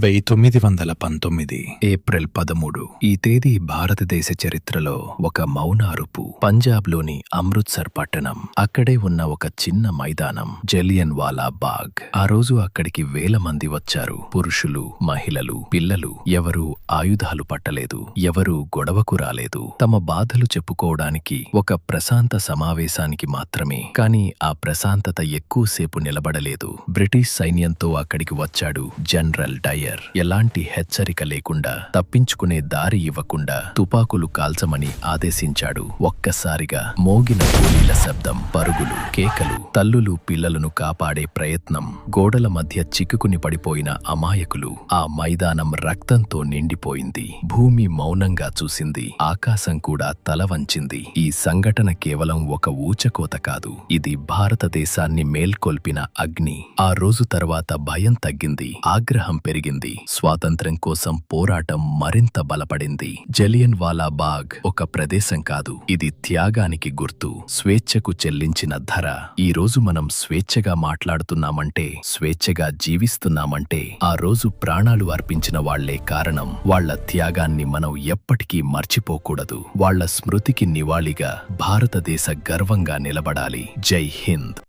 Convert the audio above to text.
1919 April 13 ఈ తేదీ భారతదేశ చరిత్రలో ఒక మౌన అరుపు. పంజాబ్లోని అమృత్సర్ పట్టణం, అక్కడే ఉన్న ఒక చిన్న మైదానం, జలియన్ వాలా బాగ్. ఆ రోజు అక్కడికి వేల మంది వచ్చారు. పురుషులు, మహిళలు, పిల్లలు. ఎవరూ ఆయుధాలు పట్టలేదు, ఎవరూ గొడవకు రాలేదు. తమ బాధలు చెప్పుకోవడానికి ఒక ప్రశాంత సమావేశానికి మాత్రమే. కాని ఆ ప్రశాంతత ఎక్కువసేపు నిలబడలేదు. బ్రిటిష్ సైన్యంతో అక్కడికి వచ్చాడు జనరల్ డయర్. ఎలాంటి హెచ్చరిక లేకుండా, తప్పించుకునే దారి ఇవ్వకుండా తుపాకులు కాల్చమని ఆదేశించాడు. ఒక్కసారిగా మోగిన గోలీల శబ్దం, పరుగులు, కేకలు, తల్లులు పిల్లలను కాపాడే ప్రయత్నం, గోడల మధ్య చిక్కుకుని పడిపోయిన అమాయకులు. ఆ మైదానం రక్తంతో నిండిపోయింది. భూమి మౌనంగా చూసింది, ఆకాశం కూడా తల వంచింది. ఈ సంఘటన కేవలం ఒక ఊచకోత కాదు, ఇది భారతదేశాన్ని మేల్కొల్పిన అగ్ని. ఆ రోజు తర్వాత భయం తగ్గింది, ఆగ్రహం పెరిగింది. స్వాతంత్ర్యం కోసం పోరాటం మరింత బలపడింది. జలియన్ వాలా బాగ్ ఒక ప్రదేశం కాదు, ఇది త్యాగానికి గుర్తు, స్వేచ్ఛకు చెల్లించిన ధర. ఈ రోజు మనం స్వేచ్ఛగా మాట్లాడుతున్నామంటే, స్వేచ్ఛగా జీవిస్తున్నామంటే ఆ రోజు ప్రాణాలు అర్పించిన వాళ్లే కారణం. వాళ్ల త్యాగాన్ని మనం ఎప్పటికీ మర్చిపోకూడదు. వాళ్ల స్మృతికి నివాళిగా భారతదేశ గర్వంగా నిలబడాలి. జై హింద్.